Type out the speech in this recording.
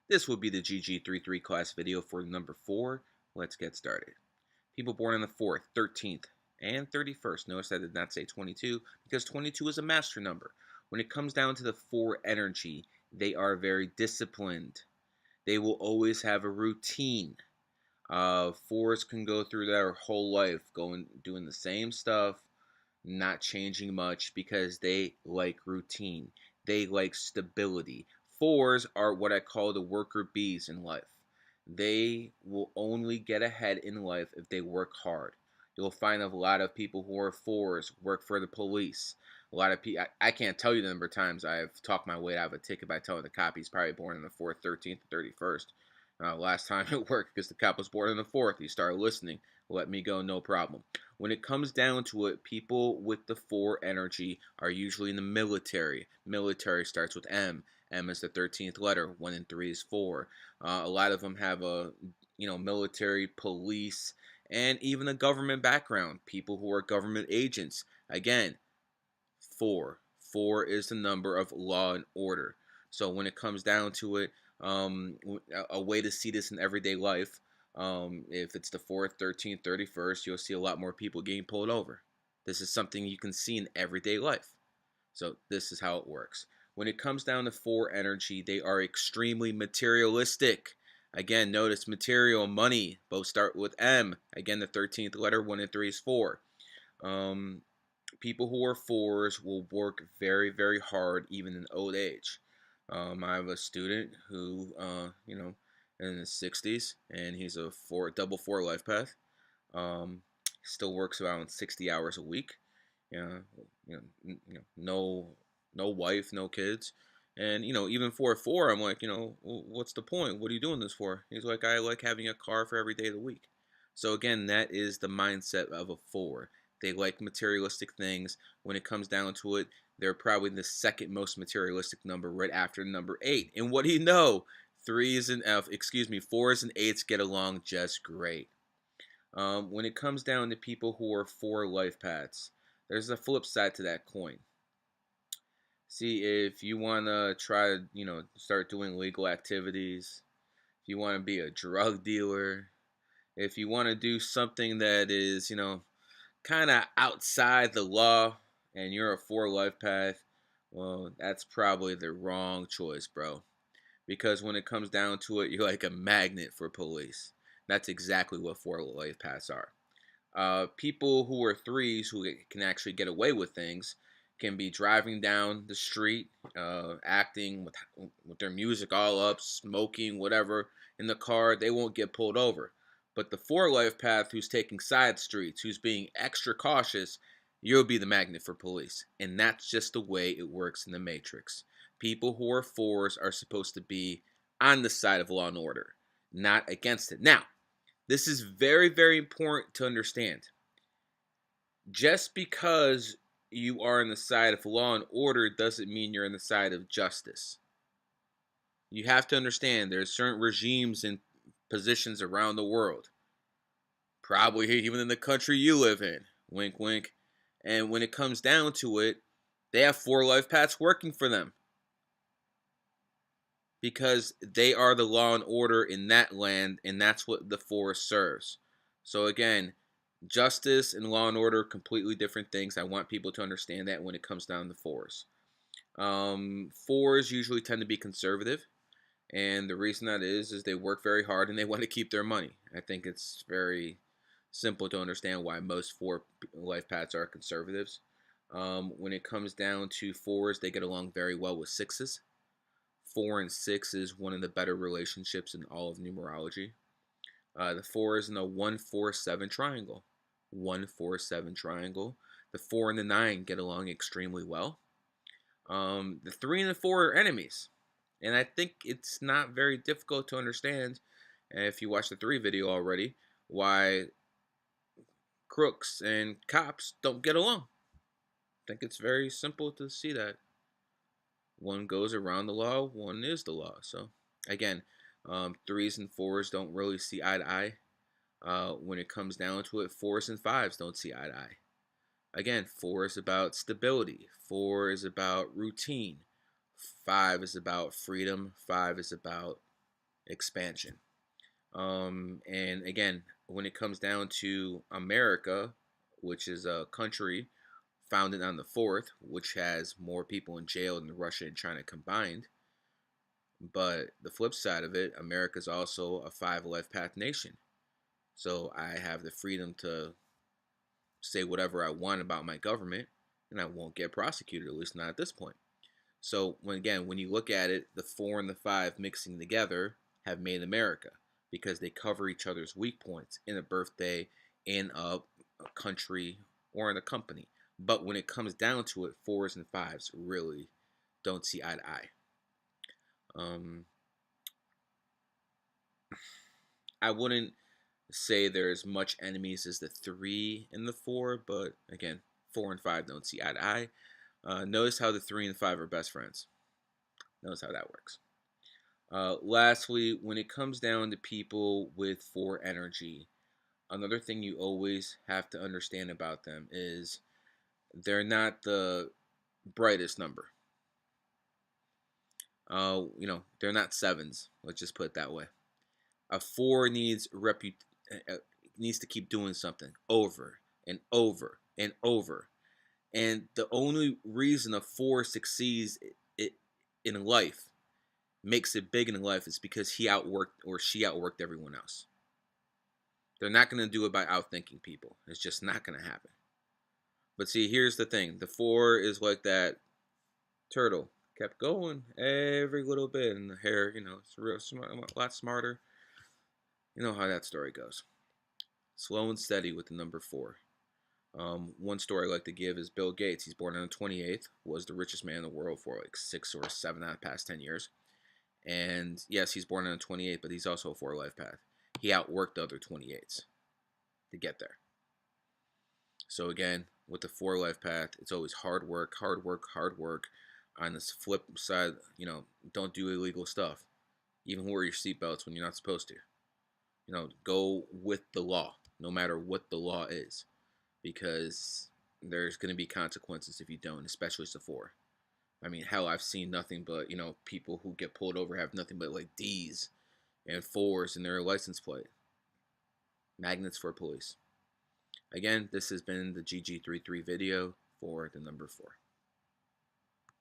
This will be the GG33 class video for number 4. Let's get started. People born on the 4th, 13th, and 31st. Notice I did not say 22 because 22 is a master number. When it comes down to the 4 energy, they are very disciplined. They will always have a routine. 4s can go through their whole life doing the same stuff, not changing much because they like routine. They like stability. 4s are what I call the worker bees in life. They will only get ahead in life if they work hard. You'll find a lot of people who are 4s work for the police. A lot of people, I can't tell you the number of times I've talked my way out of a ticket by telling the cop he's probably born on the 4th, 13th, 31st. Last time it worked because the cop was born on the 4th. He started listening. Let me go, no problem. When it comes down to it, people with the 4 energy are usually in the military. Military starts with M. M is the 13th letter. 1 and 3 is 4. A lot of them have a military, police, and even a government background. People who are government agents. Again, 4. 4 is the number of law and order. So when it comes down to it, a way to see this in everyday life, if it's the 4th, 13th, 31st, you'll see a lot more people getting pulled over. This is something you can see in everyday life. So this is how it works. When it comes down to 4 energy, they are extremely materialistic. Again, notice material, money, both start with M. Again, the 13th letter, 1 and 3 is 4. People who are 4s will work very, very hard even in old age. I have a student who, in his 60s, and he's a double 4 life path. Still works around 60 hours a week. No wife, no kids, and even for a 4, I'm like, what's the point? What are you doing this for? He's like, I like having a car for every day of the week. So again, that is the mindset of a 4. They like materialistic things. When it comes down to it, they're probably the second most materialistic number right after number 8. And what do you know? 4s and 8s get along just great. When it comes down to people who are 4 life paths, there's a flip side to that coin. See, if you want to try to, start doing legal activities, if you want to be a drug dealer, if you want to do something that is, kind of outside the law and you're a 4 life path, well, that's probably the wrong choice, bro. Because when it comes down to it, you're like a magnet for police. That's exactly what 4 life paths are. People who are 3s who can actually get away with things can be driving down the street, acting with their music all up, smoking, whatever, in the car. They won't get pulled over. But the 4 life path who's taking side streets, who's being extra cautious, you'll be the magnet for police. And that's just the way it works in the Matrix. People who are 4s are supposed to be on the side of law and order, not against it. Now, this is very, very important to understand. Just because you are on the side of law and order doesn't mean you're on the side of justice. You have to understand there's certain regimes and positions around the world, probably even in the country you live in, wink wink, and when it comes down to it, they have 4 life paths working for them because they are the law and order in that land, and that's what the 4 serves. So again, justice and law and order are completely different things. I want people to understand that when it comes down to 4s. 4s usually tend to be conservative, and the reason that is they work very hard and they want to keep their money. I think it's very simple to understand why most 4 life paths are conservatives. When it comes down to 4s, they get along very well with 6s. 4 and 6 is one of the better relationships in all of numerology. The 4 is in a 1-4-7 triangle. 1-4-7 triangle. The 4 and the 9 get along extremely well. The 3 and the 4 are enemies. And I think it's not very difficult to understand, if you watched the 3 video already, why crooks and cops don't get along. I think it's very simple to see that. One goes around the law, one is the law. So, again, 3s and 4s don't really see eye to eye. When it comes down to it, 4s and 5s don't see eye to eye. Again, 4 is about stability. 4 is about routine. 5 is about freedom. 5 is about expansion. And again, when it comes down to America, which is a country founded on the fourth, which has more people in jail than Russia and China combined. But the flip side of it, America is also a five life path nation. So I have the freedom to say whatever I want about my government, and I won't get prosecuted, at least not at this point. So when you look at it, the four and the five mixing together have made America because they cover each other's weak points in a birthday, in a country, or in a company. But when it comes down to it, fours and fives really don't see eye to eye. I wouldn't say they're as much enemies as the three and the four, but again, four and five don't see eye to eye. Notice how the three and five are best friends. Notice how that works. Lastly, when it comes down to people with four energy, another thing you always have to understand about them is they're not the brightest number. They're not sevens. Let's just put it that way. A four needs to keep doing something over and over and over. And the only reason a four succeeds in life, makes it big in life, is because he outworked or she outworked everyone else. They're not going to do it by outthinking people. It's just not going to happen. But see, here's the thing. The four is like that turtle. Kept going every little bit, and the hare, it's real smart, a lot smarter. You know how that story goes. Slow and steady with the number four. One story I like to give is Bill Gates. He's born on the 28th, was the richest man in the world for like 6 or 7 out of the past 10 years. And yes, he's born on the 28th, but he's also a four-life path. He outworked the other 28s to get there. So again, with the four-life path, it's always hard work, hard work, hard work. On the flip side, don't do illegal stuff. Even wear your seatbelts when you're not supposed to. Go with the law, no matter what the law is, because there's going to be consequences if you don't, especially as a four. I mean, hell, I've seen nothing but, people who get pulled over have nothing but like D's and fours in their license plate. Magnets for police. Again, this has been the GG33 video for the number 4.